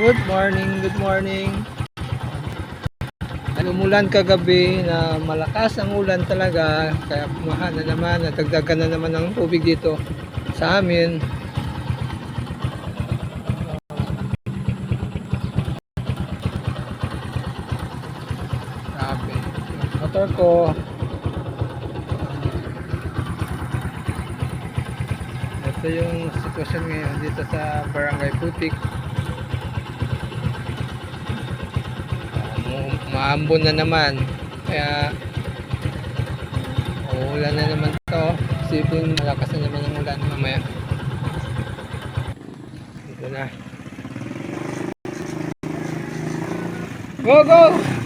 Good morning, good morning. Umulan kagabi na malakas ang ulan talaga, kaya pumaha na naman, nadagdagan na naman ng tubig dito sa amin. Grabe. Yung motor ko, ito yung sitwasyon ngayon dito sa Barangay Putik. Maambon na naman, kaya uulan na naman to. Isipin malakas na naman ang ulan mamaya. Dito na, go go.